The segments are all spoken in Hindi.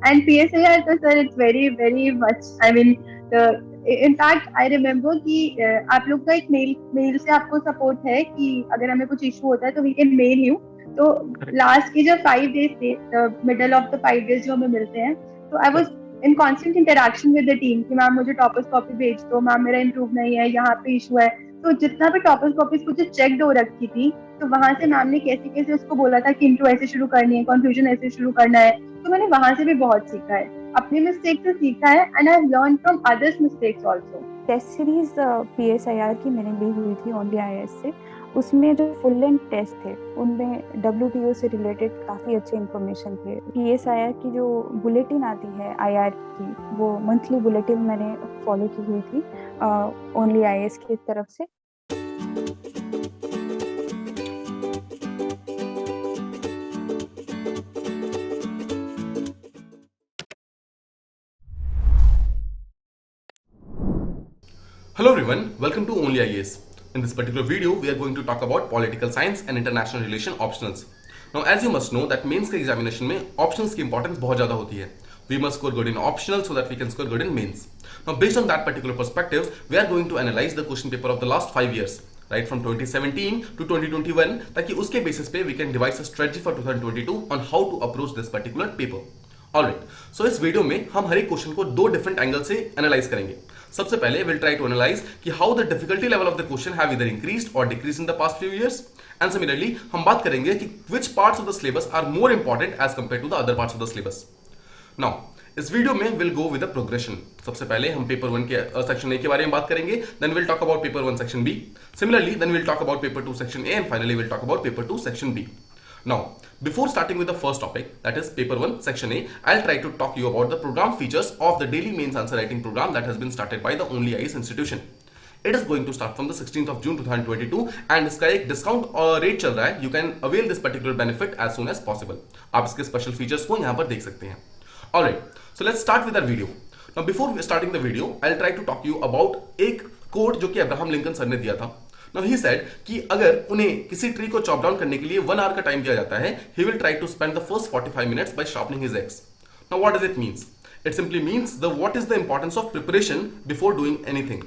And PSIR, तो sir, it's very much. I mean, the in fact, I remember कि आप लोग का एक मेल से आपको सपोर्ट है कि अगर हमें कुछ इशू होता है तो we can mail you. तो लास्ट के जो 5 days थे, मिडल ऑफ द 5 days जो हमें मिलते हैं, तो I was in constant interaction with the team कि मैम मुझे टॉपर्स कॉपी भेज दो, मैम मेरा इम्प्रूव नहीं है, यहाँ पे इशू है. तो जितना भी टॉपर्स कॉपीज कुछ चेक्ड हो रखी थी, तो वहां से मैम ने कैसे कैसे उसको बोला था कि इंट्रो ऐसे शुरू करनी है, कंफ्यूजन ऐसे शुरू करना है. तो मैंने वहां से भी बहुत सीखा है, अपने मिस्टेक से सीखा है, and I learn from others mistakes also. Test series PSIR की मैंने ली हुई थी ओनली IAS से. उसमें जो फुल लेंथ टेस्ट थे उनमें WTO से रिलेटेड काफ़ी अच्छे इंफॉर्मेशन थे. PSIR की जो बुलेटिन आती है IR की, वो मंथली बुलेटिन मैंने फॉलो की हुई थी ओनली IAS की तरफ से. Hello everyone, welcome to Only IAS. In this particular video, we are going to talk about political science and international relation optionals. Now, as you must know that mains के examination में options की importance बहुत ज़्यादा होती है. We must score good in optional so that we can score good in mains. Now, based on that particular perspective, we are going to analyze the question paper of the last 5 years, right from 2017 to 2021, ताकि उसके basis पे we can devise a strategy for 2022 on how to approach this particular paper. Alright, so इस वीडियो में हम हर एक क्वेश्चन को दो डिफरेंट एंगल से एनालाइज करेंगे. सबसे पहले विल ट्राई टू एनालाइज कि how the difficulty level of the question have either increased और decreased in the past few years. And similarly हम बात करेंगे कि which parts of the syllabus are more important as compare to the other parts of the syllabus. Now इस वीडियो में will go with the progression. सबसे पहले हम पेपर 1 के सेक्शन ए के बारे में बात करेंगे, then will talk about paper 1 section B. Similarly then will talk about paper 2 section A, and finally will talk about paper 2 section B. Now, before starting with the first topic, that is paper 1 section A, I'll try to talk you about the program features of the daily mains answer writing program that has been started by the Only IAS institution. It is going to start from the 16th of June 2022 and इसका एक डिस्काउंट रेट चल रहा है. You can avail this particular benefit as soon as possible. आप इसके स्पेशल फीचर्स को यहाँ पर देख सकते हैं. Alright, so let's start with our video. Now before starting the video, I'll try to talk you about एक कोड जो कि अब्राहम लिंकन सर ने दिया था. Now he said कि अगर उन्हें किसी ट्री को चॉप डाउन करने के लिए 1 hour का टाइम दिया जाता है, he will try to spend the first 45 minutes by sharpening his axe. Now what does it means? It simply means the what is the importance of preparation before doing anything.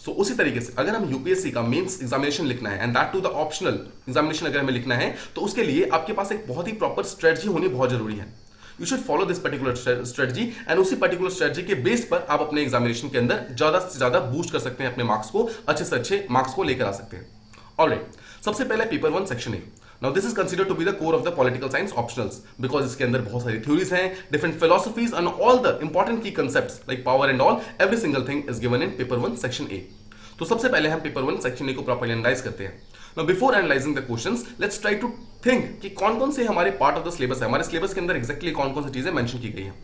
So उसी तरीके से अगर हम यूपीएससी का मेंस एग्जामिनेशन लिखना है, and that too the optional examination अगर हमें लिखना है, तो उसके लिए आपके पास एक बहुत ही प्रॉपर स्ट्रेटजी होनी बहुत जरूरी है. You should follow this particular strategy, and उसी पर्टिकुलर स्ट्रेटजी के बेस पर आप अपने एग्जामिनेशन के अंदर ज्यादा से ज्यादा बूस्ट कर सकते हैं अपने मार्क्स को, अच्छे से अच्छे मार्क्स को लेकर आ सकते हैं. Alright, सबसे पहले paper 1 section A. Now this is considered to be the core of the political science optionals because इसके अंदर बहुत सारी थ्योरीज हैं, different philosophies and all the important key concepts like power and all, every single thing is given in paper 1 section A. तो सबसे पहले हम पेपर 1 सेक्शन ए को प्रॉपर्ली एनालाइज करते हैं. Now before analyzing the questions, let's try to think कि कौन कौन से हमारे पार्ट ऑफ द सिलेबस है, हमारे सिलेबस के अंदर एग्जैक्टली कौन कौन सी चीजें मेंशन की गई हैं.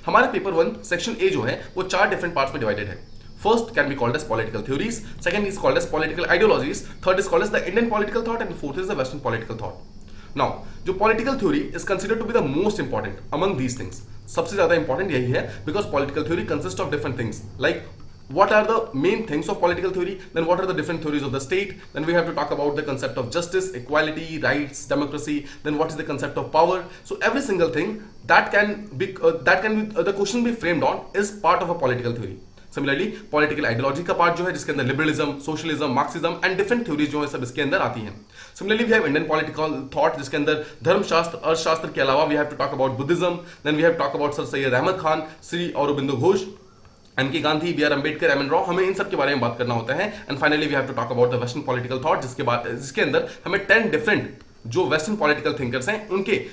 हमारे पेपर 1 सेक्शन ए जो है वो 4 डिफरेंट पार्ट्स में डिवाइडेड है. First can be called as political theories, second is called as political ideologies, third is called as the Indian political thought, and fourth is the Western political thought. Now, जो political theory is considered to be the most important among these things. सबसे ज़्यादा important यही है because political theory consists of different things like what are the main things of political theory, then what are the different theories of the state, then we have to talk about the concept of justice, equality, rights, democracy, then what is the concept of power. So every single thing that can be the question be framed on is part of a political theory. Similarly political ideology का पार्ट जो है जिसके अंदर liberalism, socialism, Marxism and different theories जो है सब इसके अंदर आती हैं. Similarly we have Indian political thought जिसके अंदर धर्मशास्त्र, अर्थशास्त्र के अलावा we have to talk about Buddhism, then we have talk about sir Syed Ahmed Khan, Shri Aurobindo Ghosh, M K. Gandhi, B R. Ambedkar, M N. Rao, हमें इन सब के बारे में बात करना होता है. And finally we have to talk about the western political thought जिसके अंदर हमें 10 डिफरेंट जो वेस्टर्न पॉलिटिकल थिंकर्स हैं उनके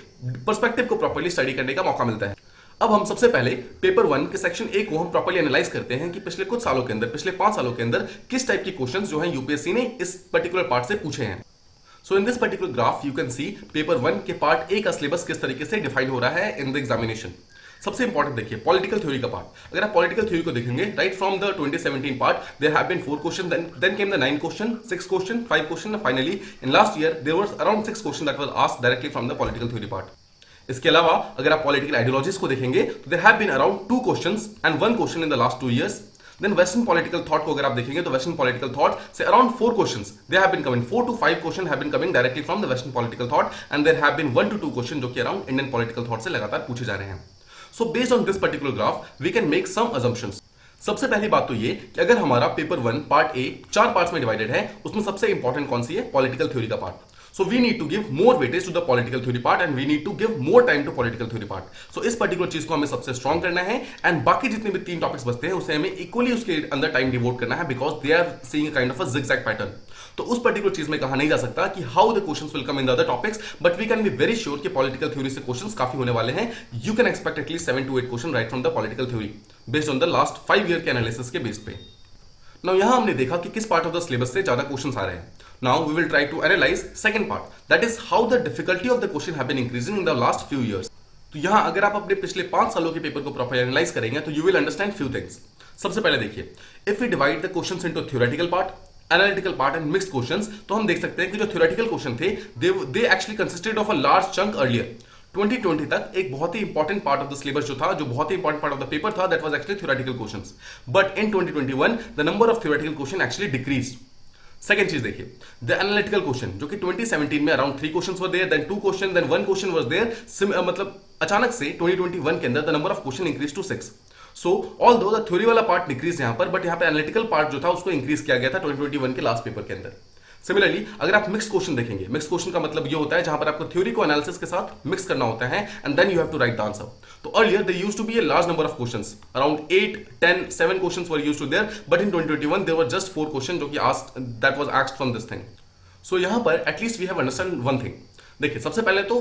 पर्सपेक्टिव को प्रॉपर्ली स्टडी करने का मौका मिलता है. अब हम सबसे पहले पेपर 1 के सेक्शन ए को हम प्रॉपर्ली एनालाइज करते हैं कि पिछले कुछ सालों के अंदर, पिछले 5 सालों के अंदर किस टाइप के क्वेश्चंस जो हैं यूपीएससी ने इस पर्टिकुलर पार्ट से पूछे हैं. So in this particular graph you can see paper 1 के पार्ट ए का सिलेबस किस तरीके से डिफाइन हो रहा है इन द एग्जामिनेशन. सबसे इंपॉर्टेंट देखिए पॉलिटिकल थ्योरी का पार्ट. अगर आप पॉलिटिकल थ्योरी को देखेंगे right from the 2017 part there have been 4 question, then came the 9 question, 6 question, 5 question, finally in last year there was around 6 question that was asked directly from the political theory part. इसके अलावा अगर आप पॉलिटिकल आइडियोलॉजीज को देखेंगे तो there have been around 2 questions and 1 question in the last 2 years. Then western political thought को अगर आप देखेंगे तो वेस्टर्न पॉलिटिकल थॉट से around 4 questions they have been coming, 4 to 5 question have been coming directly from the western political thought, and there have been 1 to 2 question जो कि अराउंड इंडियन पॉलिटिकल थॉट से लगातार पूछे जा रहे हैं. So based on this particular graph we can make some assumptions. सबसे पहली बात तो ये कि अगर हमारा पेपर 1 पार्ट ए 4 पार्ट्स में डिवाइडेड है, उसमें सबसे इंपॉर्टेंट कौन सी है? पॉलिटिकल थ्योरी का part. So we need to give more weightage to the political theory part and we need to give more time to political theory part. So इस पर्टिकुलर चीज को हमें सबसे स्ट्रॉन्ग करना है एंड बाकी जितने भी 3 टॉपिक्स बचते हैं उसे हमें इक्वली उसके अंदर टाइम डिवोट करना है because they are seeing a kind of a zigzag pattern. तो उस पर्टिकुलर चीज में कहा नहीं जा सकता कि how the questions will come in the other topics, but we can be very sure कि पॉलिटिकल थ्योरी से क्वेश्चंस काफी होने वाले हैं। You can expect at least 7 to 8 question right from the political theory based on the last 5 year के एनालिसिस के बेस पे। नाउ यहां हमने देखा कि किस पार्ट ऑफ द सिलेबस से ज्यादा क्वेश्चंस आ रहे हैं। Now we will try to analyze second part, that is how the difficulty of the question have been increasing in the last few years. तो यहाँ अगर आप अपने पिछले 5 सालों के पेपर को प्रॉपर एनालाइज करेंगे तो you will understand few things. सबसे पहले देखिए, if we divide the questions into theoretical part, analytical part and mixed questions, तो हम देख सकते हैं कि जो theoretical question थे they actually consisted of a large chunk earlier. 2020 तक एक बहुत ही important part of the syllabus जो था, जो बहुत ही important part of the paper था, that was actually theoretical questions, but in 2021 the number of theoretical question actually decreased. Second चीज देखिए, द एनालिटिकल क्वेश्चन जो कि 2017 में around 3 questions were there, then 2 question, then 1 question was there, मतलब अचानक से 2021 के अंदर the number of question increase to 6। So although the theory वाला पार्ट डिक्रीज यहां पर, बट यहां पे एनालिटिकल पार्ट जो था उसको इंक्रीज किया गया था 2021 के लास्ट पेपर के अंदर। सिमिलरली अगर आप मिक्स क्वेश्चन देखेंगे, मिक्स क्वेश्चन का मतलब ये होता है जहां पर आपको थ्योरी को एनालिसिस के साथ मिक्स करना होता है and then you have to write the answer. तो earlier there used to be a large number of questions, around 8, 10, 7 questions were used to there, but in 2021 there were just 4 question जो कि asked, that was asked from this thing. So यहां पर at least we have understand one thing. देखिए सबसे पहले तो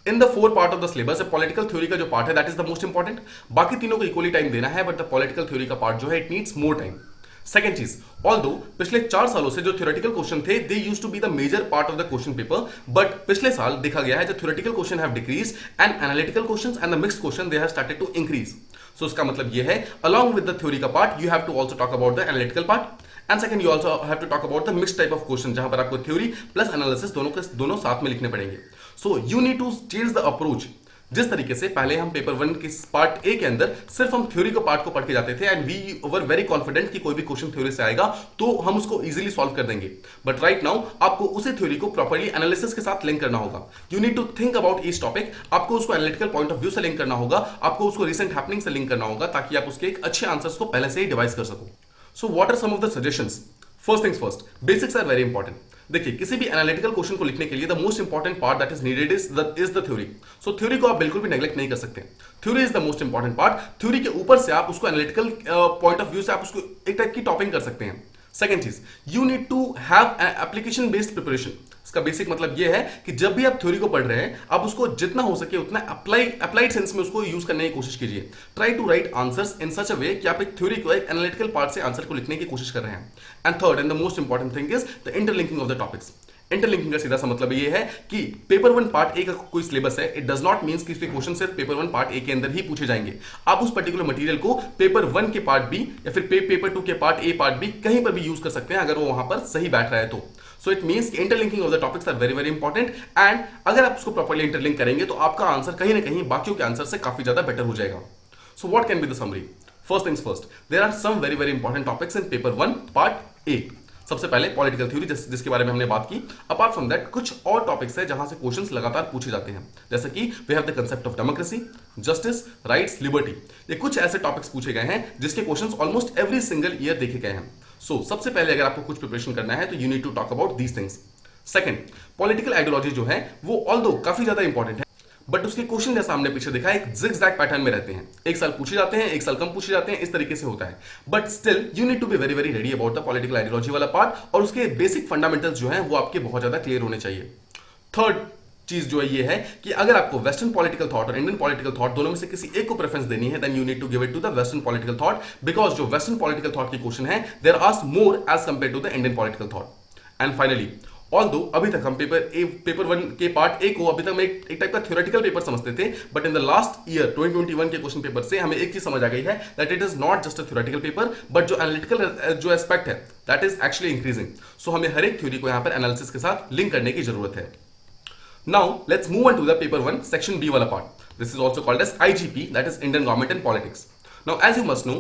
in the 4 part of the syllabus political theory का जो पार्ट है that is the most important. बाकी तीनों को इक्वली टाइम देना है, बट द पॉलिटिकल थ्योरी का पार्ट जो है it needs more time. Second चीज, ऑल्दो पिछले 4 सालों से जो थ्योरेटिकल क्वेश्चन थे they used to be the major part of the question paper, but पिछले साल देखा गया है जो theoretical question have decrease and analytical questions and the mixed question they have started to increase. So इसका मतलब ये है along with the theory का part you have to also talk about the analytical part and second you also have to talk about the mixed type of question जहां पर आपको थ्योरी प्लस एनालिसिस दोनों साथ में लिखने पड़ेंगे। सो you need to change the approach। जिस तरीके से पहले हम पेपर 1 के पार्ट ए के अंदर सिर्फ हम थ्योरी को पार्ट को पढ़ के जाते थे and we were very confident कि कोई भी क्वेश्चन थ्योरी से आएगा तो हम उसको इजीली सॉल्व कर देंगे, बट राइट नाउ आपको उसी थ्योरी को प्रॉपर्ली एनालिसिस के साथ लिंक करना होगा। You need to think about each topic, आपको उसको एनालिटिकल पॉइंट ऑफ व्यू से लिंक करना होगा, आपको उसको रिसेंट हैपनिंग से लिंक करना होगा ताकि आप उसके एक अच्छे आंसर्स को पहले से ही डिवाइस कर सको। So what are some of the suggestions? First things first, basics are very important. देखिए किसी भी एनालिटिकल क्वेश्चन को लिखने के लिए the most important part that is needed is the theory. So theory को आप बिल्कुल भी नेग्लेक्ट नहीं कर सकते। Theory is the most important part. Theory के ऊपर से आप उसको एनालिटिकल पॉइंट ऑफ व्यू से आप उसको एक टाइप की टॉपिंग कर सकते हैं। सेकंड चीज, you need to have application based preparation. इसका बेसिक मतलब यह है कि जब भी आप थ्योरी को पढ़ रहे हैं आप उसको जितना हो सके उतना अप्लाइड सेंस में उसको यूज करने की कोशिश कीजिए। Try to write answers in such a way कि आप एक थ्योरी को एक एनालिटिकल पार्ट से आंसर को लिखने की कोशिश कर रहे हैं। And third and the most important thing is the interlinking of the topics. Interlinking का सीधा सा मतलब ये है कि पेपर 1 पार्ट ए का कोई सिलेबस है, इट डज नॉट मींस कि इसके क्वेश्चन सिर्फ पेपर 1 पार्ट ए के अंदर ही पूछे जाएंगे। आप उस पर्टिकुलर मटेरियल को पेपर 1 के पार्ट बी या फिर पेपर 2 के पार्ट ए पार्ट बी कहीं पर भी यूज कर सकते हैं अगर वो वहां पर सही बैठ रहा है तो। So it means interlinking of the topics are very very important and अगर आप उसको प्रॉपर्ली इंटरलिंक करेंगे तो आपका आंसर कहीं ना कहीं बाकियों के आंसर से काफी ज्यादा बेटर हो जाएगा। So what can be the summary? First things first, there are some very very important topics in paper 1 part A. सबसे पहले पॉलिटिकल थ्योरी जिसके बारे में हमने बात की। अपार्ट फ्रॉम दैट कुछ और टॉपिक्स है जहां से क्वेश्चंस लगातार पूछे जाते हैं, जैसे कि we have the concept of democracy, justice, rights, liberty. ये कुछ ऐसे टॉपिक्स पूछे गए हैं जिसके questions almost every single year देखे गए हैं। सो सबसे पहले अगर आपको कुछ प्रिपरेशन करना है तो you need to talk about these things. Second, political ideology जो है वो ऑल्दो काफी ज्यादा इंपॉर्टेंट है, बट उसके क्वेश्चन जैसा हमने पीछे देखा एक zigzag पैटर्न में रहते हैं। एक साल पूछे जाते हैं, एक साल कम पूछे जाते हैं, इस तरीके से होता है। But still you need to be very very ready about the political ideology वाला पार्ट और उसके बेसिक फंडामेंटल्स जो हैं वो आपके बहुत ज्यादा क्लियर होने चाहिए। थर्ड चीज जो है ये है कि अगर आपको वेस्टर्न पॉलिटिकल थॉट और इंडियन पॉलिटिकल थॉट दोनों में से किसी एक को प्रेफरेंस देनी है then you need to give it to the western political thought, because जो वेस्टर्न पॉलिटिकल थॉट के क्वेश्चन है there are more as compare to the Indian political thought. And finally, although अभी तक हम पेपर 1 के पार्ट ए को अभी तक एक टाइप का थ्योरेटिकल पेपर समझते थे, but in the last year 2021 के क्वेश्चन पेपर से हमें एक चीज समझ आ गई है that it is not just a theoretical paper, but जो एनालिटिकल जो एस्पेक्ट है दैट इज एक्चुअली इंक्रीजिंग। सो हमें हर एक थ्योरी को यहाँ पर एनालिसिस के साथ लिंक करने की जरूरत है। Now let's move on to the paper 1 section B वाला part. This is also called as IGP, that is Indian government and politics. Now as you must know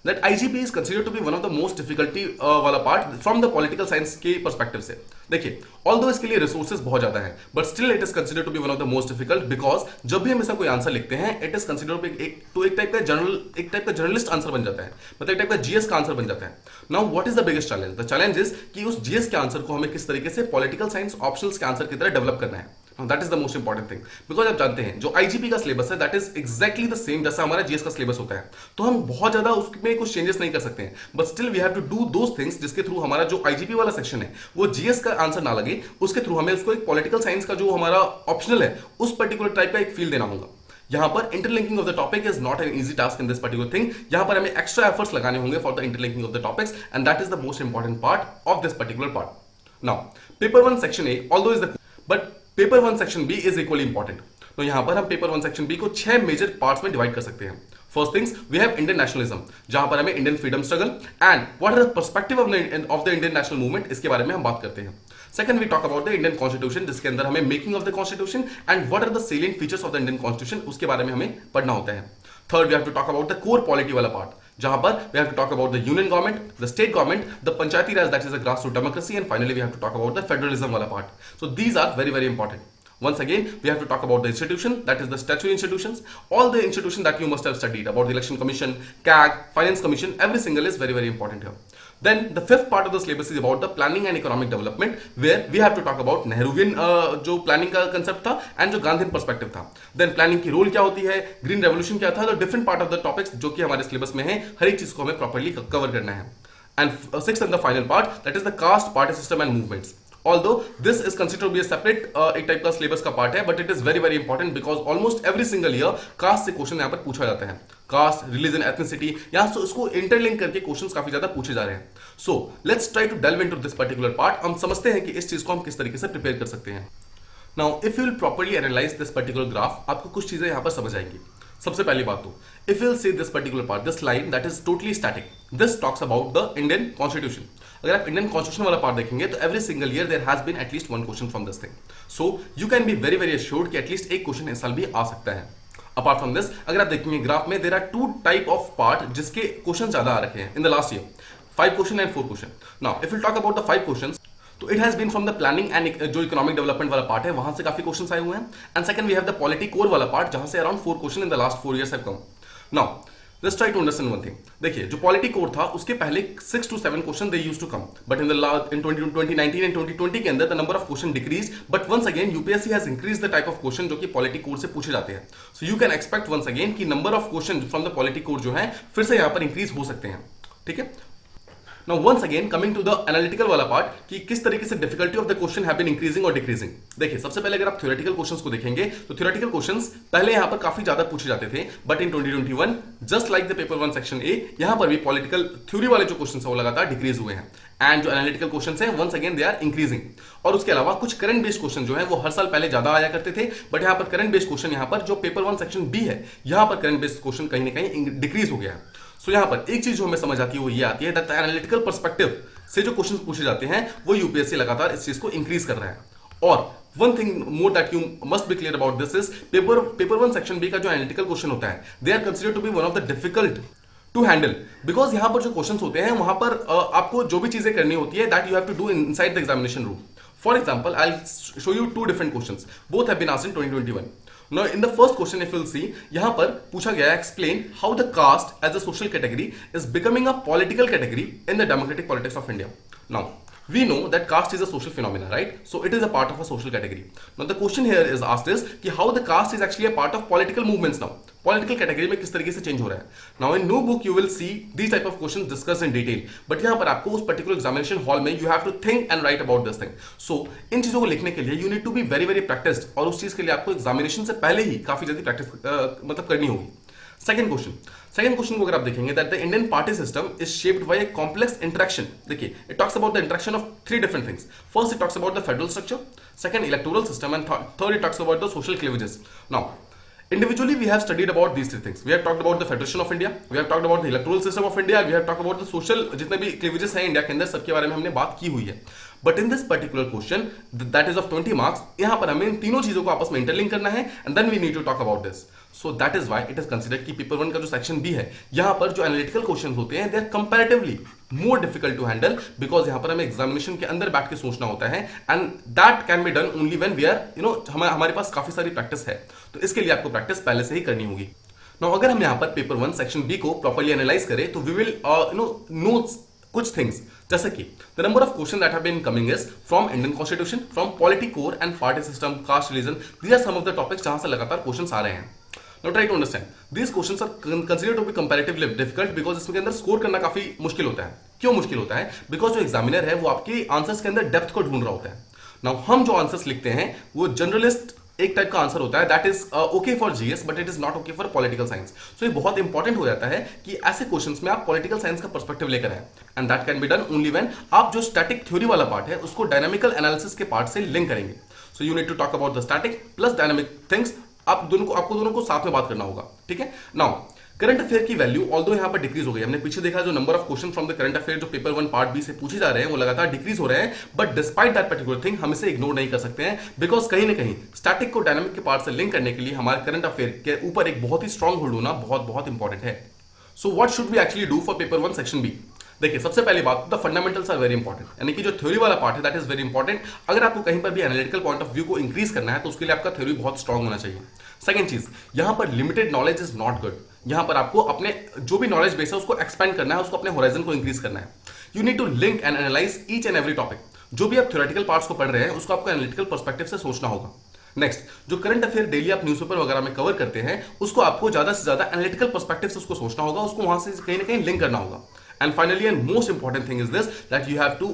that IGP is considered to be one of the most difficulty वाला part from the political science के पर्सपेक्टिव से। देखिए, ऑल्दो इसके लिए रिसोर्सेज बहुत ज्यादा है, but still it is considered to be one of the most difficult, because जब भी हम इसका कोई आंसर लिखते हैं इट इज कंसिडर्ड एक टाइप का जर्नलिस्ट आंसर बन जाता है, मतलब एक टाइप का जीएस का आंसर बन जाता है। Now what is the biggest challenge? The challenge is कि उस जीएस के आंसर को हमें किस तरीके से पॉलिटिकल साइंस ऑप्शनल्स के आंसर की तरह डेवलप करना है। That is the most important thing, because आप जानते हैं जो आईजीपी का सिलेबस है that is exactly the same जैसा हमारा जीएस का सिलेबस होता है, तो हम बहुत ज्यादा उसमें कुछ चेंजेस नहीं कर सकते हैं, but still we have to do those things जिसके थ्रू हमारा जो आईजीपी वाला सेक्शन है वो जीएस का आंसर ना लगे, उसके थ्रू हमें उसको एक पॉलिटिकल साइंस का जो हमारा ऑप्शनल है उस पर्टिकुलर टाइप का एक फील देना होगा। यहां पर interlinking of the topic is not an easy task in this particular thing, यहां पर हमें एक्स्ट्रा एफर्ट्स लगाने होंगे for the interlinking of the topics, and that is the most important part of this particular part. Now paper 1 section A although is the but paper 1 section B is equally important. तो यहां पर हम पेपर 1 सेक्शन बी को 6 मेजर पार्ट्स में डिवाइड कर सकते हैं। First things we have Indian nationalism, जहां पर हमें Indian freedom struggle and what are the perspective of the Indian national movement, इसके बारे में हम बात करते हैं। Second we talk about the Indian constitution, जिसके अंदर हमें making of the constitution and what are the salient features of the Indian constitution, उसके बारे में हमें पढ़ना होता है। Third we have to talk about the core polity वाला पार्ट, जहां पर we have to talk about the union government, the state government, the panchayati raj that is the grassroot democracy, and finally we have to talk about the federalism वाला part. So these are very very important. Once again, we have to talk about the institution, that is the statutory institutions, all the institutions that you must have studied about the Election Commission, CAG, Finance Commission, every single is very very important here. Then the fifth part of the syllabus is about the planning and economic development, where we have to talk about Nehruvian जो planning का concept था and जो Gandhian perspective था. Then planning की role क्या होती है, green revolution क्या था, तो different part of the topics जो कि हमारे syllabus में है, हर एक चीज को हमें properly cover करना है. And sixth and the final part, that is the caste, party system and movements. Although this is considered to be a separate एक टाइप का सिलेबस का पार्ट है, but it is very very important because almost every single year caste से क्वेश्चन यहाँ पर पूछा जाता है। कास्ट, रिलीजन, एथनिसिटी, यहाँ से उसको इंटरलिंक करके क्वेश्चंस काफी ज्यादा पूछे जा रहे हैं। So let's try to delve into this particular part. हम समझते हैं कि इस चीज को हम किस तरीके से प्रिपेयर कर सकते हैं। Now if you will properly analyse this particular graph, आपको कुछ चीजें यहाँ पर समझ आएंगी। सबसे पहली बात तो if you will see this particular part, this line that is totally static, this talks about the Indian constitution. अगर आप इंडियन कॉन्स्टिट्यूशन वाला पार्ट देखेंगे तो every single year there has been at least one question from this thing, so you can be very very assured कि एटलीस्ट एक क्वेश्चन इस साल भी आ सकता है। अपार्ट फ्रॉम दिस, अगर आप देखेंगे ग्राफ में there are two type of part जिसके क्वेश्चन ज्यादा आ रखे हैं in the last year, 5 question and 4 question. Now if you talk about the 5 question, तो it has been from the planning and जो इकोनॉमिक डेवलपमेंट वाला पार्ट है वहां से काफी क्वेश्चंस आए हुए हैं। And second we have the polity core वाला पार्ट, जहां से around 4 question in the last 4 years have come. Now let's try to understand one thing. देखिए, जो पॉलिटी कोर था उसके पहले 6 to 7 question they used to come, but in 2019 and 2020 के अंदर the number of question decrease, but once again UPSC has increase the type of question जो कि पॉलिटी कोर से पूछे जाते हैं। So you can expect once again कि number of question from the polity core जो है फिर से यहाँ पर इंक्रीज हो सकते हैं। ठीक है, Now once again coming to the analytical वाला पार्ट कि किस तरीके से difficulty of the question have been increasing और डिक्रीजिंग। देखिए, सबसे पहले अगर आप थ्योरेटिकल क्वेश्चंस को देखेंगे तो थ्योरेटिकल क्वेश्चंस पहले यहाँ पर काफी ज्यादा पूछे जाते थे, but in 2021 just like the paper 1 section ए, यहाँ पर भी पॉलिटिकल थ्योरी वाले जो क्वेश्चन है वो लगातार डिक्रीज हुए हैं, एंड जो एनालिटिकल क्वेश्चंस हैं once again they are increasing. और उसके अलावा कुछ करंट बेस्ड क्वेश्चन जो है वो हर साल पहले ज्यादा आया करते थे, बट यहाँ पर करंट बेस्ड क्वेश्चन यहाँ पर जो पेपर 1 सेक्शन बी है, यहाँ पर करंट बेस्ड क्वेश्चन कहीं ना कहीं डिक्रीज हो गया है। सो यहाँ पर एक चीज जो हमें समझ आती है वो ये आती है दैट एनालिटिकल पर्सपेक्टिव से जो क्वेश्चंस पूछे जाते हैं वो यूपीएससी लगातार इस चीज को इंक्रीज कर रहा है। और one thing more that you must be clear about this is paper 1 section B का जो एनालिटिकल क्वेश्चन होता है they are considered to be one of the difficult to handle, because यहां पर जो क्वेश्चंस होते हैं वहां पर आपको जो भी चीजें करनी होती है that you have to do inside the examination room. For example I will show you 2 different questions, both have been asked in 2021। Now in the first question if you'll see, यहाँ पर पूछा गया है explain how the caste as a social category is becoming a political category in the democratic politics of India. Now we know that caste is a social phenomena, right? So it is a part of a social category. Now the question here is asked is कि how the caste is actually a part of political movements now. Political category में किस तरीके से चेंज हो रहा है। Now in no book you will see these type of questions discussed in detail. But यहाँ पर आपको उस particular examination hall में you have to think and write about this thing. So इन चीजों को लिखने के लिए you need to be very very practiced, और उस चीज के लिए आपको एग्जामिनेशन से पहले ही काफी जल्दी प्रैक्टिस मतलब करनी होगी। सेकंड क्वेश्चन को अगर आप देखेंगे that the Indian party system is shaped by a complex interaction. देखिए, it talks about the interaction of 3 different things. First it talks about the federal structure, second electoral system, and third it talks about the social cleavages. Now individually we have studied about these 3 things. We have talked about the Federation of India, we have talked about the electoral system of India, we have talked about the social जितने भी cleavages हैं इंडिया के अंदर सबके बारे में हमने बात की हुई है। But in this particular question that is of 20 marks, यहां पर हमें इन तीनों चीजों को आपस में इंटरलिंक करना है and then we need to talk about this. So that is why it is considered कि पेपर 1 का जो सेक्शन बी है, यहां पर जो एनालिटिकल क्वेश्चंस होते हैं they are comparatively more difficult to handle, because यहां पर हमें एग्जामिनेशन के अंदर बैठ के सोचना होता है and that can be done only when we are हमारे पास काफी सारी प्रैक्टिस है. तो इसके लिए आपको प्रैक्टिस पहले से ही करनी होगी. नाउ अगर हम यहां पर पेपर 1 सेक्शन बी को प्रॉपर्ली एनालाइज करें तो वी विल नो कुछ थिंग्स, जैसे कि the number of question that have been coming is from Indian constitution, from polity core and party system, caste religion. These are some of the topics जहां से लगातार क्वेश्चंस आ रहे हैं. Now try to understand. These questions are considered to be comparatively difficult because इसके अंदर स्कोर करना काफी मुश्किल होता है. क्यों मुश्किल होता है? बिकॉज जो एग्जामिनर है वो आपके आंसर्स के अंदर डेप्थ को ढूंढ रहा होता है. नाउ हम जो आंसर्स लिखते हैं वो जनरलिस्ट एक टाइप का आंसर होता है, that is okay for GS but it is not okay for political science. सो ये बहुत इंपॉर्टेंट हो जाता है कि ऐसे क्वेश्चंस में आप पॉलिटिकल साइंस का पर्सपेक्टिव लेकर आए and that can be done only when आप जो स्टैटिक थ्योरी वाला पार्ट है उसको डायनामिकल एनालिसिस के पार्ट से लिंक करेंगे. So you need to talk about the static plus dynamic things. आपको दोनों को साथ में बात करना होगा. ठीक है. नाउ करंट अफेयर की वैल्यू ऑल्दो यहां पर डिक्रीज हो गई. हमने पीछे देखा जो number of question from the current affair जो पेपर 1 पार्ट बी से पूछे जा रहे हैं वो लगातार डिक्रीज हो रहे हैं, but despite that particular thing हम इसे इग्नोर नहीं कर सकते हैं, बिकॉज कहीं ना कहीं स्टैटिक को डायनामिक के पार्ट से लिंक करने के लिए हमारे करंट अफेयर के ऊपर एक बहुत ही स्ट्रांग होल्ड होना बहुत बहुत इंपॉर्टेंट है. So what should we actually do for paper 1 section B? देखिए, सबसे पहली बात, the fundamentals are very important, यानी कि जो थ्योरी वाला पार्ट है दैट इज वेरी इंपॉर्टेंट. अगर आपको कहीं पर भी एनालिटिकल पॉइंट ऑफ व्यू को इंक्रीज करना है तो उसके लिए आपका थ्योरी बहुत स्ट्रांग होना चाहिए. सेकंड चीज, यहां पर limited knowledge is not good. यहां पर आपको अपने जो भी नॉलेज बेस है उसको एक्सपेंड करना है, उसको अपने होराइजन को इंक्रीज करना है. You need to link and analyse each and every topic. जो भी आप थ्योरेटिकल पार्ट्स को पढ़ रहे हैं उसको आपको एनालिटिकल पर्सपेक्टिव से सोचना होगा. नेक्स्ट, जो करंट अफेयर डेली आप न्यूज़पेपर वगैरह में कवर करते हैं उसको आपको ज्यादा से ज्यादा एनालिटिकल पर्सपेक्टिव से उसको सोचना होगा, उसको वहां से कहीं ना कहीं लिंक करना होगा. And finally, and most important thing is this, that you have to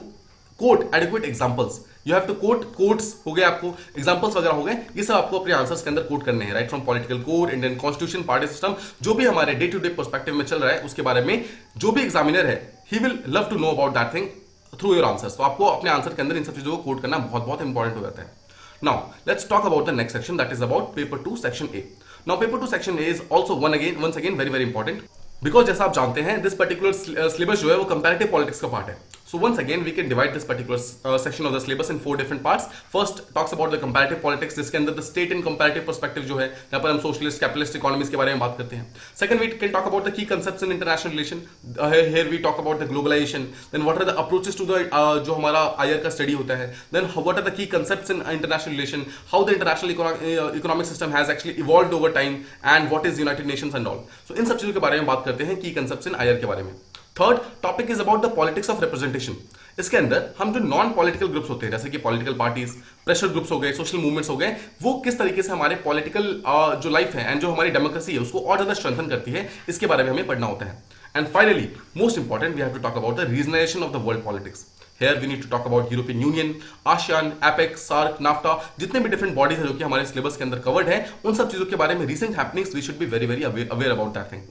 quote adequate examples. You have to quote quotes हो गए, आपको examples वगैरह हो गए, ये सब आपको अपने आंसर्स के अंदर कोट करने हैं, right from political code, Indian constitution, party system, जो भी हमारे डे टू डे पर्सपेक्टिव में चल रहा है उसके बारे में जो भी एग्जामिनर है he will love to know about that thing through your answers. तो आपको अपने आंसर के अंदर इन सब चीजों को कोट करना बहुत बहुत इंपॉर्टेंट हो जाता है. Now let's talk about the next section, that is about paper 2 section A. Now paper 2 section A is also once again very very important. Because जैसा आप जानते हैं दिस पर्टिकुलर सिलेबस जो है वो कंपैरेटिव पॉलिटिक्स का पार्ट है. So once again we can divide this particular section of the syllabus in 4 different parts. First talks about the comparative politics, जिसके अंदर the state in comparative perspective जो है, यहाँ पर हम सोशलिस्ट कैपिटलिस्ट इकोनॉमीज के बारे में बात करते हैं. Second we can talk about the key concepts in international relation. Here we talk about the globalisation. Then what are the approaches to the जो हमारा आईआर का स्टडी होता है. Then what are the key concepts in international relation, how the international economic system has actually evolved over time and what is United Nations and all. So इन सब चीजों के बारे में बात करते हैं, की कंसेप्ट्स इन आईआर के बारे में. Third topic is about the politics of representation. इसके अंदर हम जो नॉन पॉलिटिकल ग्रुप्स होते हैं जैसे कि पॉलिटिकल पार्टीज, प्रेशर ग्रुप्स हो गए, सोशल मूवमेंट्स हो गए, वो किस तरीके से हमारे पॉलिटिकल जो लाइफ है एंड जो हमारी डेमोक्रेसी है उसको और ज्यादा स्ट्रेंथन करती है, इसके बारे में हमें पढ़ना होता है. And finally most important, we have to talk about the regionalisation of the world politics. Here we need to talk about European Union, ASEAN, APEC, SAARC, NAFTA, जितने भी डिफरेंट बॉडीज है जो कि हमारे सिलेबस के अंदर कवर्ड है, उन सब चीजों के बारे में recent happenings we should be very very aware about that thing.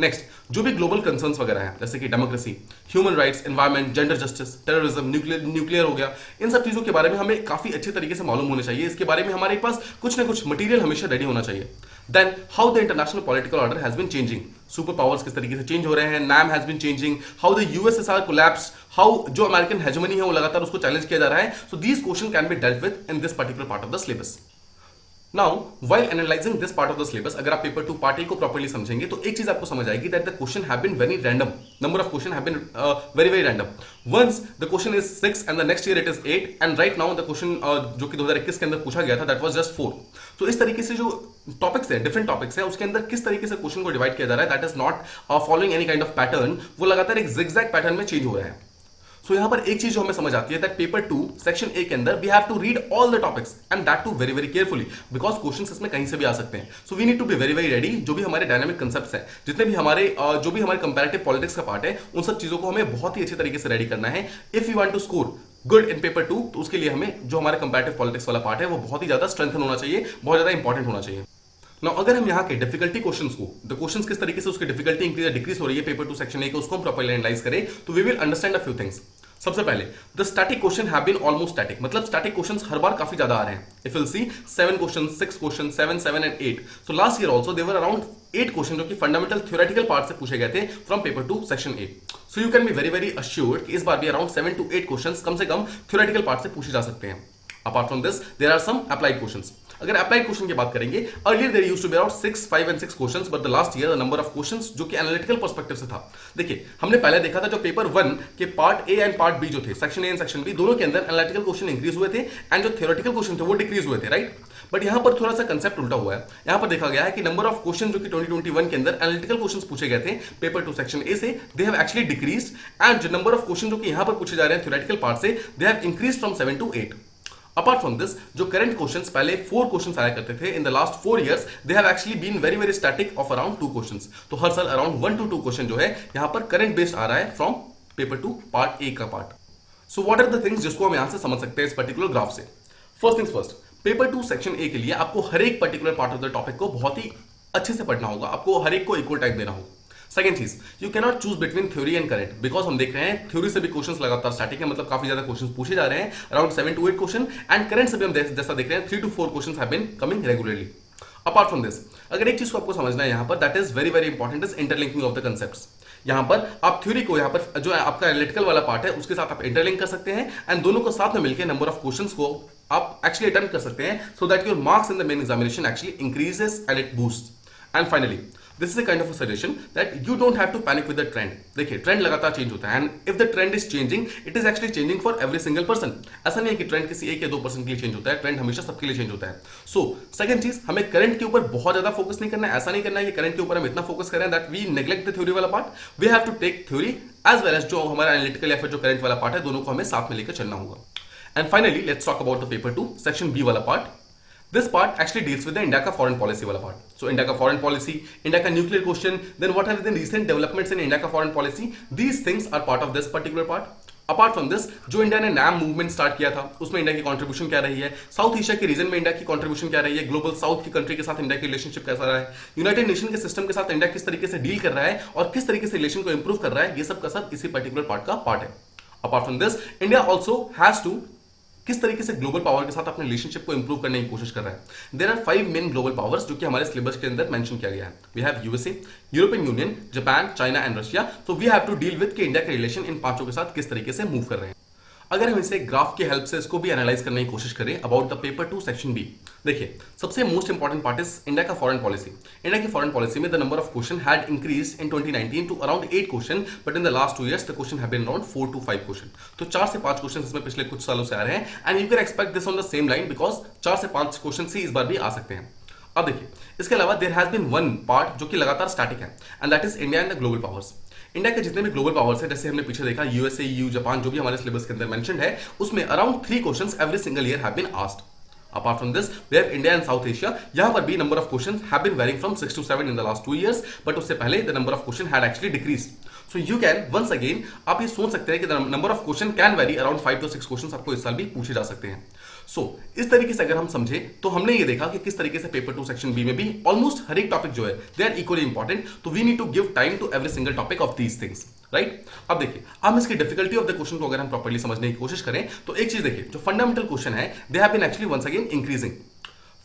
Next, जो भी ग्लोबल कंसर्न्स वगैरह हैं जैसे कि democracy, human rights, environment, gender justice, terrorism, nuclear हो गया, इन सब चीजों के बारे में हमें काफी अच्छे तरीके से मालूम होना चाहिए. इसके बारे में हमारे पास कुछ ना कुछ मटेरियल हमेशा रेडी होना चाहिए. Then how the international political order has been changing, super powers किस तरीके से चेंज हो रहे हैं, नाम has been changing, how the USSR collapse, how जो अमेरिकन हेजेमनी है वो लगातार उसको चैलेंज किया जा रहा है. So these question can be dealt with in this particular part of the syllabus. Now while analysing this part of the syllabus, अगर आप पेपर 2 पार्ट ए को प्रॉपर्ली समझेंगे तो एक चीज आपको समझ आएगी that the question have been very random. Number of question have been very very random. Once the question is 6 and the next year it is 8 and right now the question जो कि 2021 के अंदर पूछा गया था दैट वाज जस्ट 4. तो इस तरीके से जो टॉपिक्स है, डिफरेंट टॉपिक्स है, उसके अंदर किस तरीके से क्वेश्चन को डिवाइड किया जा रहा है, that is not following any kind of pattern, वो लगातार एक जिगजैग पैटर्न में चेंज हो रहा है. सो यहां पर एक चीज जो हमें समझ आती है दैट पेपर 2 सेक्शन ए के अंदर we have to read all the topics and that too very very carefully, because questions इसमें कहीं से भी आ सकते हैं. So we need to be very very ready. जो भी हमारे डायनामिक कंसेप्ट्स हैं, जितने भी हमारे जो भी हमारे कंपैरेटिव पॉलिटिक्स का पार्ट है, उन सब चीजों को हमें बहुत ही अच्छे तरीके से रेडी करना है. If you want to score good in paper 2 तो उसके लिए हमें जो हमारे कंपैरेटिव पॉलिटिक्स वाला पार्ट है वो बहुत ही ज्यादा स्ट्रेंथन होना चाहिए, बहुत ज्यादा इंपॉर्टेंट होना चाहिए. Now, अगर हम यहाँ के डिफिकल्टी क्वेश्चंस को, द क्वेश्चंस किस तरीके से उसकी डिफिकल्टी इंक्रीज या डिक्रीज हो रही है पेपर 2 सेक्शन ए को, उसको हम प्रॉपर्ली एनालाइज करें तो we will understand a few things. सबसे पहले the static question have been almost static, मतलब स्टैटिक क्वेश्चंस हर बार काफी ज्यादा आ रहे हैं. If you will see 7 questions, 6 questions, 7, 7 and 8. So last year also there were around 8 question जो कि फंडामेंटल थ्योरेटिकल पार्ट से पूछे गए थे from paper 2 section A. So you can be very very assured कि इस बार भी अराउंड 7 to 8 क्वेश्चंस कम से कम थ्योरेटिकल पार्ट से पूछे जा सकते हैं। Apart from this there are some applied questions. अगर अप्लाइड क्वेश्चन की बात करेंगे, earlier there used to be around 6, 5 and 6 questions, but the last year the number of questions जो कि एनालिटिकल पर्सपेक्टिव से था। देखिए, हमने पहले देखा था जो पेपर 1 के part A and part B जो थे, section A and section B, दोनों के अंदर एनालिटिकल क्वेश्चन इंक्रीज हुए थे एंड जो थ्योरेटिकल क्वेश्चन थे वो डिक्रीज हुए थे, राइट। बट यहां पर थोड़ा सा कंसेप्ट उल्टा हुआ है। यहां पर देखा गया है कि नंबर ऑफ क्वेश्चन जो कि 2021 के अंदर एनालिटिकल क्वेश्चंस पूछे गए थे पेपर 2 सेक्शन ए से, they have actually decreased, and जो नंबर ऑफ क्वेश्चन जो कि यहां पर पूछे जा रहे हैं थ्योरेटिकल पार्ट से, they have increased from 7 to 8। Apart from this, जो करंट क्वेश्चंस पहले 4 क्वेश्चंस आया करते थे in the last 4 years, they have actually been very very static of around 2 questions. तो हर साल अराउंड 1 to 2 क्वेश्चन जो है यहां पर करंट बेस्ड आ रहा है फ्रॉम पेपर 2 पार्ट ए का part. So what are the things जिसको हम यहां से समझ सकते हैं इस पर्टिकुलर ग्राफ से। First things first, paper 2 section A के लिए आपको हर एक particular part of the topic को बहुत ही अच्छे से पढ़ना होगा, आपको हर एक को इक्वल टाइम देना होगा। सेकंड चीज, you can not choose between theory and current, because हम देख रहे हैं थ्योरी से भी क्वेश्चंस लगातार स्टार्टिंग है, मतलब काफी ज्यादा क्वेश्चंस पूछे जा रहे हैं, around 7 to 8 question, and current से भी हम जैसा देख रहे हैं 3 to 4 questions have been coming regularly. Apart from this, अगर एक चीज को आपको समझना है यहां पर, that is very very important, is interlinking of the concepts. यहां पर आप थ्योरी को, यहां पर जो आपका एनालिटिकल वाला पार्ट है उसके साथ आप इंटरलिंक कर सकते हैं, एंड दोनों को साथ में मिलकर नंबर ऑफ क्वेश्चंस को आप एक्चुअली अटेम्प्ट कर सकते हैं, so that your marks in the main examination actually increases and it boosts. And finally, this is a kind of a suggestion that you don't have to panic with the trend. देखिए, ट्रेंड लगातार चेंज होता है, and if the trend is changing, it is actually changing for every single person. ऐसा नहीं है कि ट्रेंड किसी 1 या 2% के लिए चेंज होता है, ट्रेंड हमेशा सबके लिए चेंज होता है। सो सेकंड चीज, हमें करंट के ऊपर बहुत ज्यादा फोकस नहीं करना है। ऐसा नहीं करना है कि करंट के ऊपर हम इतना फोकस करें that we neglect the theory वाला part. We have to take theory as well as जो हमारा एनालिटिकल या फिर जो करंट वाला पार्ट है, दोनों को हमें साथ में लेकर चलना होगा। And finally, let's talk about the paper 2 section B वाला part. This part actually deals with the India का foreign policy वाला part. So India का foreign policy, India का nuclear question, then what have been recent developments in India का foreign policy? These things are part of this particular part. Apart from this, जो इंडिया ने नैम मूवमेंट स्टार्ट किया था उसमें इंडिया की कंट्रीब्यूशन क्या रही है, साउथ एशिया के रीजन में इंडिया की कंट्रीब्यूशन क्या रही है, ग्लोबल साउथ की कंट्री के साथ इंडिया की रिलेशनशिप कैसा रहा है, यूनाइटेड नेशन के सिस्टम के साथ इंडिया किस तरीके से डील कर रहा है और किस तरीके से रिलेशन को इंप्रूव कर रहा है, ये सब का सब इसी पर्टिकुलर पार्ट का पार्ट है। Apart from this, India also has to किस तरीके से ग्लोबल पावर के साथ अपने रिलेशनशिप को इंप्रूव करने की कोशिश कर रहा है। There are 5 main global powers जो कि हमारे सिलेबस के अंदर मेंशन किया गया है। We have USA, European Union, Japan, China and Russia. So we have to deal with कि इंडिया के रिलेशन इन पांचों के साथ किस तरीके से मूव कर रहे हैं। अगर हम इसे ग्राफ की हेल्प से इसको भी एनालाइज करने की कोशिश करें about the paper 2 section B, देखिए सबसे most important part is India का फॉरेन पॉलिसी। इंडिया की फॉरेन पॉलिसी में the number of question had increased in 2019 to around 8 question, but in the last 2 years the question have been around 4 to 5 question. तो 4 से 5 क्वेश्चन इसमें पिछले कुछ सालों से आ रहे हैं, and you can expect this on the same line because 4 से 5 क्वेश्चन से इस बार भी आ सकते हैं। अब देखिए, इसके अलावा there has been one part जो कि लगातार स्टैटिक है, and that is India and the global powers. India के जितने भी ग्लोबल पावर्स है, जैसे हमने पीछे देखा यूएसए, यूयू, जापान, जो भी हमारे सिलेबस के अंदर मेंशन्ड है, उसमें around 3 questions every single year have been asked. Apart from this, we have India and South Asia. यहाँ पर भी number of questions have been varying from 6 to 7 in the last 2 years, but उससे पहले the number of question had actually decreased. So you can once again आप ये सोच सकते हैं कि the number of question can vary around 5 to 6 questions आपको इस साल भी पूछे जा सकते हैं। So इस तरीके से अगर हम समझे तो हमने ये देखा कि किस तरीके से पेपर 2 सेक्शन बी में भी ऑलमोस्ट हर एक टॉपिक जो है दे आर इक्वली इंपॉर्टेंट, तो we need to give time to every single topic of these things, right. अब देखिए, हम इसकी डिफिकल्टी ऑफ द क्वेश्चन को अगर हम प्रॉपर्ली समझने की कोशिश करें तो एक चीज देखिए, जो फंडामेंटल क्वेश्चन है they have been actually once again increasing.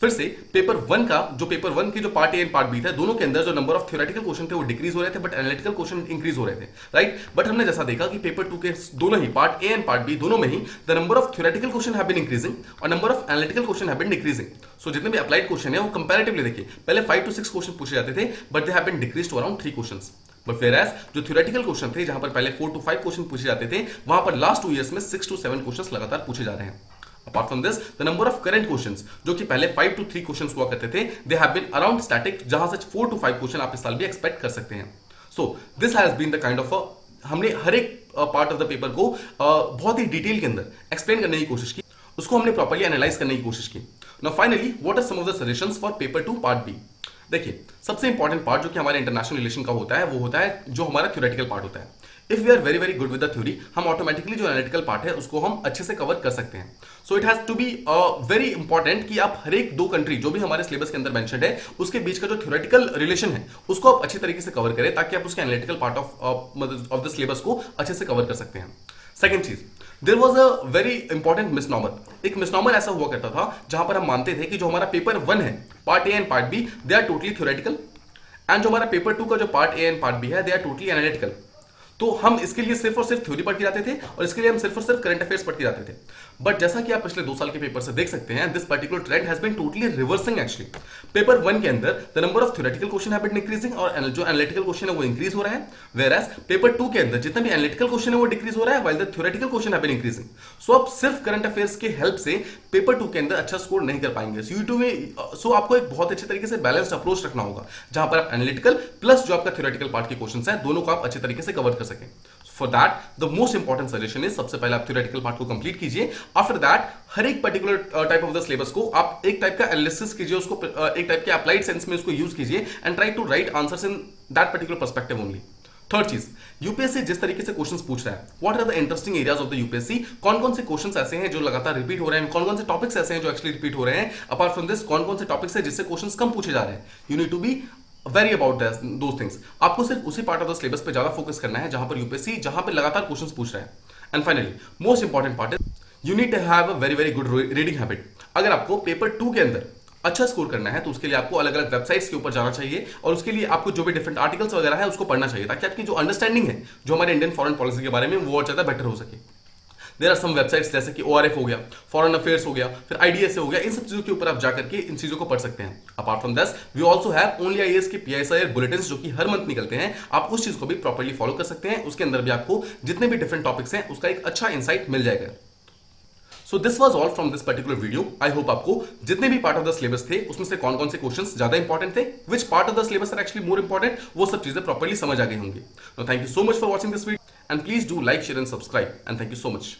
फिर से पेपर 1 का जो पेपर 1 के जो part A and part B थे, दोनों के अंदर जो नंबर ऑफ थ्योरेटिकल क्वेश्चन थे वो डिक्रीज हो रहे थे, बट एनालिटिकल क्वेश्चन इंक्रीज हो रहे थे, राइट। बट हमने जैसा देखा कि पेपर 2 के दोनों ही part A and part B दोनों में ही the number of theoretical question have been increasing और number of analytical question have been decreasing. So जितने भी अप्लाइड क्वेश्चन है वो कंपैरेटिवली देखिए, पहले 5 to 6 क्वेश्चन पूछे जाते थे, but they have been decrease to around 3 questions. But whereas जो थ्योरेटिकल क्वेश्चन थे, जहां पर पहले 4 to 5 क्वेश्चन पूछे जाते थे, वहां पर लास्ट 2 years में 6 to 7 क्वेश्चन लगातार पूछे जा रहे हैं। Apart from this, the number of current questions जो कि पहले 5 to 3 क्वेश्चंस हुआ करते थे, they have been around static, जहां से 4 to 5 क्वेश्चन आप इस साल भी एक्सपेक्ट कर सकते हैं। So this has been the kind of हमने हर एक पार्ट ऑफ द पेपर को बहुत ही डिटेल के अंदर एक्सप्लेन करने की कोशिश की, उसको हमने प्रॉपर्ली एनालाइज करने की कोशिश की। Now finally, what are some of the suggestions for paper 2 part B. देखिए, सबसे इंपॉर्टेंट पार्ट जो कि हमारे इंटरनेशनल रिलेशन का होता है वो होता है जो हमारा थ्योरेटिकल पार्ट होता है। If we are very very good with the theory, हम ऑटोमेटिकली जो एनालिटिकल पार्ट है उसको हम अच्छे से कवर कर सकते हैं। So it has to be very important कि आप हर एक 2 कंट्री जो भी हमारे सिलेबस के अंदर मेंशन्ड है उसके बीच का जो थ्योरेटिकल रिलेशन है उसको आप अच्छी तरीके से कवर करें, ताकि आप उसके analytical part of the syllabus को अच्छे से कवर कर सकते हैं। सेकंड चीज, there was a very important misnomer. एक मिसनॉमर ऐसा हुआ करता था जहां पर हम मानते थे कि जो हमारा पेपर 1 है, part A and part B, they are totally theoretical, and जो हमारा पेपर 2 का जो part A and part B है, दे आर टोटली एनालिटिकल। तो हम इसके लिए सिर्फ और सिर्फ थ्योरी पढ़ के जाते थे और इसके लिए हम सिर्फ और सिर्फ करंट अफेयर्स पढ़ के जाते थे। बट जैसा कि आप पिछले 2 साल के पेपर से देख सकते हैं, this particular trend has been totally reversing actually. Paper 1 के अंदर the number of theoretical question have been decreasing और जो एनालिटिकल क्वेश्चन है वो इंक्रीज हो रहा है, वेयरएज पेपर 2 के अंदर जितना भी एनालिटिकल क्वेश्चन है वो डिक्रीज हो रहा है while the theoretical question have been increasing. So आप सिर्फ करंट अफेयर्स के हेल्प से पेपर 2 के अंदर अच्छा स्कोर नहीं कर पाएंगे। यूट्यूब में सो आपको एक बहुत अच्छे तरीके से बैलेंस्ड अप्रोच रखना होगा जहां पर आप एनालिटिकल प्लस जो आपका थ्योरेटिकल पार्ट के क्वेश्चंस हैं दोनों को आप अच्छे तरीके से कवर कर सकें। For that the most important suggestion is सबसे पहले आप थ्योरेटिकल पार्ट को कंप्लीट कीजिए। आफ्टर दैट हर एक particular type of the syllabus को आप एक टाइप का एनालिसिस कीजिए, उसको एक टाइप के अप्लाइड सेंस में उसको यूज कीजिए and try to write answers in that particular perspective only. Third चीज, यूपीएससी जिस तरीके से क्वेश्चंस पूछ रहा है, what are the interesting areas of the UPSC, कौन कौन से क्वेश्चंस ऐसे हैं जो लगातार रिपीट हो रहे हैं, कौन कौन से टॉपिक्स ऐसे हैं जो एक्चुअली रिपीट हो रहे हैं, अपार्ट फ्रॉम दिस कौन कौन से टॉपिक्स हैं जिससे क्वेश्चंस कम पूछे जा रहे हैं। You need to be very about those things. आपको सिर्फ उसी पार्ट ऑफ द सिलेबस पे ज्यादा फोकस करना है जहां पर यूपीएससी जहां पर लगातार क्वेश्चंस पूछ रहा है। And finally most important part is you need to have a very good reading habit. अगर आपको पेपर 2 के अंदर अच्छा स्कोर करना है तो उसके लिए आपको अलग अलग वेबसाइट्स के ऊपर जाना चाहिए और उसके लिए आपको जो भी डिफरेंट आर्टिकल्स वगैरह है उसको पढ़ना चाहिए ताकि आपकी जो अंडरस्टैंडिंग है जो हमारे इंडियन फॉरेन पॉलिसी के बारे में वो और ज्यादा बेटर हो सके। देयर आर सम वेबसाइट्स जैसे कि ORF हो गया, फॉरेन अफेयर्स हो गया, फिर IDSA हो गया, इन सब चीजों के ऊपर आप जाकर के इन चीजों को पढ़ सकते हैं। Apart from this we also have only IAS के PSIR बुलेटिन्स जो कि हर मंथ निकलते हैं, आप उस चीज को भी प्रॉपर्ली फॉलो कर सकते हैं। उसके अंदर भी आपको जितने भी डिफरेंट टॉपिक्स हैं उसका एक अच्छा इंसाइट मिल जाएगा। So this was all from this particular video. I hope आपको जितने भी पार्ट ऑफ द सिलेबस थे उसमें से कौन कौन से क्वेश्चंस ज्यादा इंपॉर्टेंट थे, which part of the syllabus are actually more important, वो सब चीजें प्रॉपर्ली समझ आ गई होंगी। Thank you so much for watching this video and please do like, share and subscribe and thank you so much.